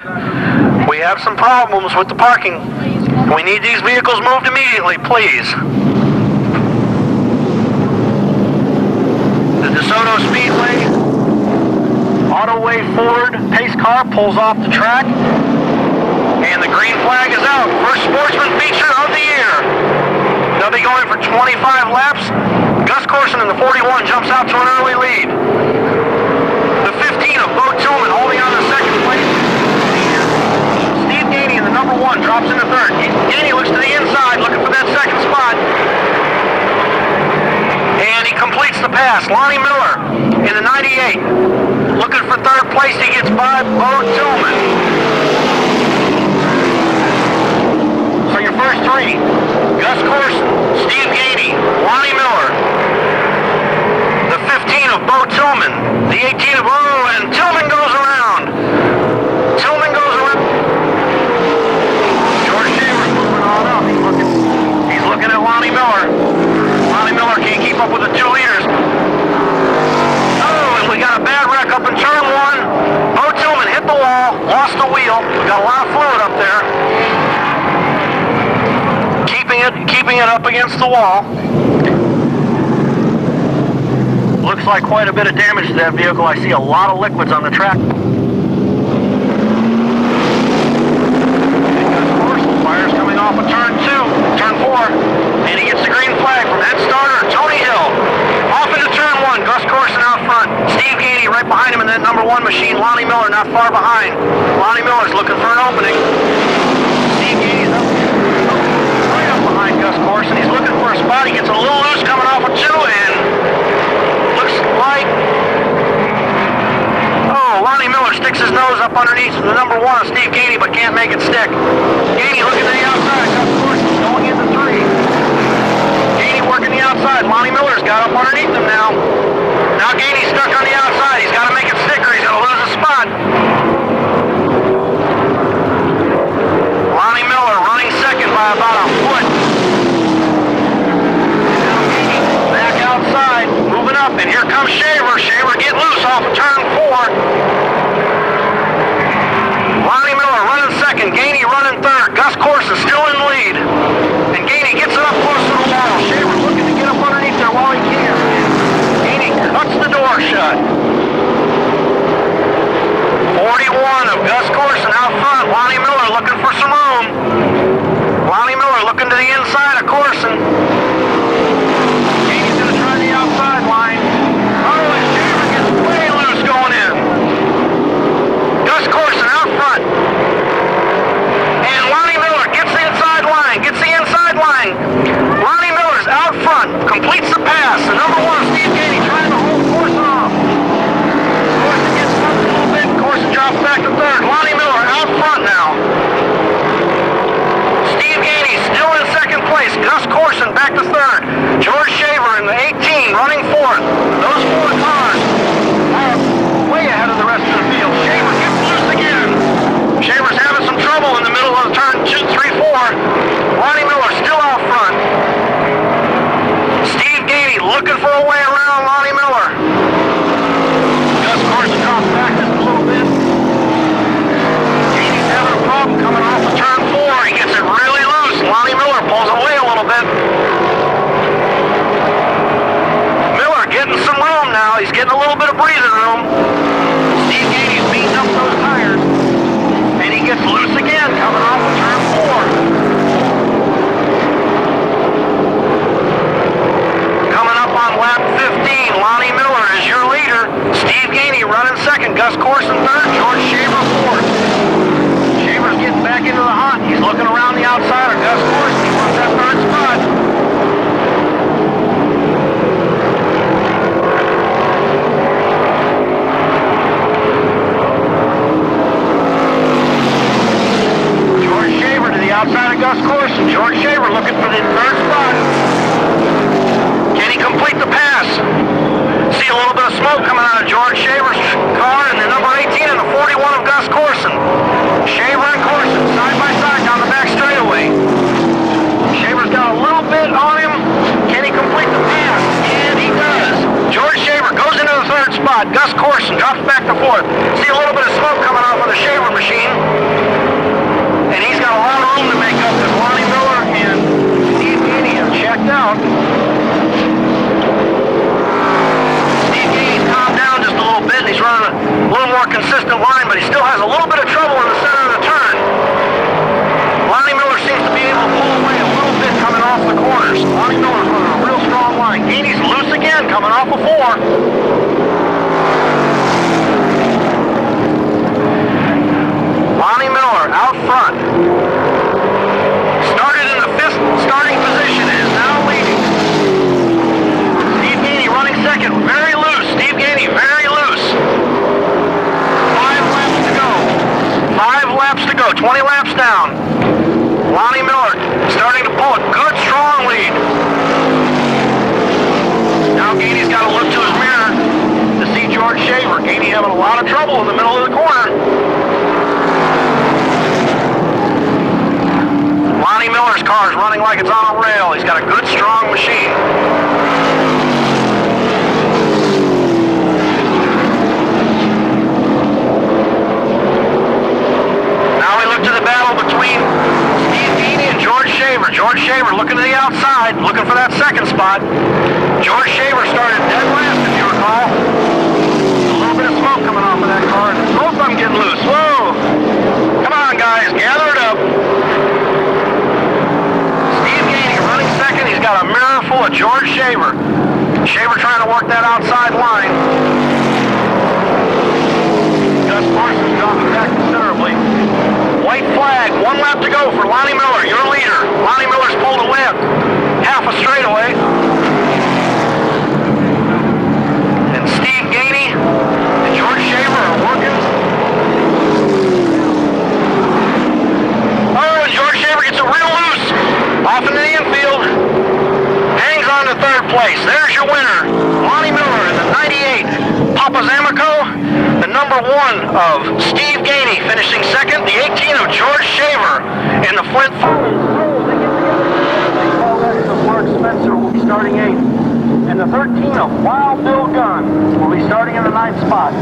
We have some problems with the parking. We need these vehicles moved immediately, please. The Desoto Speedway, Autoway Ford pace car pulls off the track, and the green flag is out. First Sportsman feature of the year. They'll be going for 25 laps. Gus Corson in the 41 jumps out to an early lead. The 15 of Bo Tillman holding on to second place. Steve Gainey in the number 1 drops into third. Gainey looks to the inside looking for that second spot. And he completes the pass. Lonnie Miller in the 98. Looking for third place. He gets by Bo Tillman. So your first 3. Gus Corson, Steve Gainey, Lonnie Miller. The 15 of Bo Tillman. The 18 of and Tillman goes around. Tillman goes around. George Shaver's moving on up. He's looking at Lonnie Miller. Lonnie Miller can't keep up with the 2 leaders. Oh, and we got a bad wreck up in turn 1. Bo Tillman hit the wall, lost the wheel. We got a lot of fluid up there. Keeping it up against the wall. Looks like quite a bit of damage to that vehicle. I see a lot of liquids on the track. Fires coming off of turn 4, and he gets the green flag from head starter Tony Hill. Off into turn 1, Gus Corson out front. Steve Gainey right behind him in that number 1 machine. Lonnie Miller not far behind. Lonnie Miller's looking for an opening. Steve Gainey's up right up behind Gus Corson. He's looking for a spot. He gets a little loose coming off of 2, and looks like, Lonnie Miller sticks his nose up underneath the number 1 of Steve Gainey, but can't make it stick. Gainey looking to the outside. Gus Corson going into 3. Gainey working the outside. Lonnie Miller's got up underneath him now. Now Gainey's stuck on the outside. He's got to make it stick or he's going to lose a spot. Lonnie Miller running second by about a foot. Back outside, moving up, and here comes Shaver. Shaver get loose off of turn 4. Lonnie Miller running second, Gainey running third. Gus Corson still in lead. And Gainey gets it up close to the wall. Shaver looking to get up underneath there while he can. Gainey cuts the door shut. 41 of Gus Corson out front. Lonnie Miller looking for some room. Lonnie Miller looking to the inside of Corson. Gainey's going to try the outside line. Oh, and Shaver gets way loose going in. Gus Corson out front. And Lonnie Miller gets the inside line. Lonnie Miller's out front. Completes the pass. The number 1, Steve Gainey, trying to hold Corson off. Corson gets stuck a little bit. Corson drops back to third. Lonnie Miller out front now. Steve Gainey still in second place. Gus Corson back to third. George Shaver in the 18 running 4th. Those 4 cars are way ahead of the rest of the field. Shaver gets loose again. Shaver's having some trouble in the middle of turn 2, 3, 4. Lonnie Miller still out front. Steve Gainey looking for a way around Lonnie Miller. Gus Corson drops back just a little bit. Gainey's having a problem coming off of turn 4. He gets it really loose. Lonnie Miller pulls away a little bit. Miller getting some room now. He's getting a little bit of breathing room. Steve Gainey's beating up those tires. And he gets loose again coming off of turn 4. Coming up on lap 15, Lonnie Miller is your leader. Steve Gainey running second. Gus Corson third. George Shaver 4th. Shaver's getting back into the hunt. He's looking around the outside of Gus Corson. He wants that 3rd spot. George Shaver to the outside of Gus Corson. George Shaver looking for the 3rd spot. Can he complete the pass? See a little bit of smoke coming out of George Shaver's car and the number 18 and the 41 of Gus Corson. Shaver and Corson side by side down the back straightaway. Shaver's got a little bit on him. Can he complete the pass? And he does. George Shaver goes into the 3rd spot. Gus Corson drops back to 4th. See a little bit of smoke coming off of the Shaver machine. worked out. Steve Gainey's calmed down just a little bit. He's running a little more consistent line, but he still has a little bit of trouble in the center of the turn. Lonnie Miller seems to be able to pull away a little bit coming off the corners. Lonnie Miller's running a real strong line. Gainey's loose again, coming off a 4. Lonnie Miller out front. Started in the 5th starting position, is now leading. Steve Gainey running second, very loose. Steve Gainey very loose. 5 laps to go. 5 laps to go, 20 laps down. Lonnie Miller starting to pull a good, strong lead. Now Gainey's got to look to his mirror to see George Shaver. Gainey having a lot of trouble in the middle of the corner. Lonnie Miller's car is running like it's on a rail. He's got a good, strong machine. Now we look to the battle between Steve Gainey and George Shaver. George Shaver looking to the outside, looking for that second spot. George Shaver started dead last, if you recall. A little bit of smoke coming off of that car. Both of them getting loose. Whoa! Come on, guys, gather it up. Second, he's got a mirror full of George Shaver. Shaver trying to work that outside line. Gus Parsons dropping back considerably. White flag, 1 lap to go for Lonnie Miller, your leader. Lonnie Miller's pulled away half a straightaway. And Steve Gainey and George Shaver are working. Oh, and George Shaver gets it real loose. Off into the infield. Hangs on to 3rd place. There's your winner. Lonnie Miller in the 98 Papa Zamico. The number 1 of Steve Gainey finishing 2nd. The 18 of George Shaver in the Flint. Mark Spencer will be starting 8th. And the 13 of Wild Bill Gunn will be starting in the 9th spot.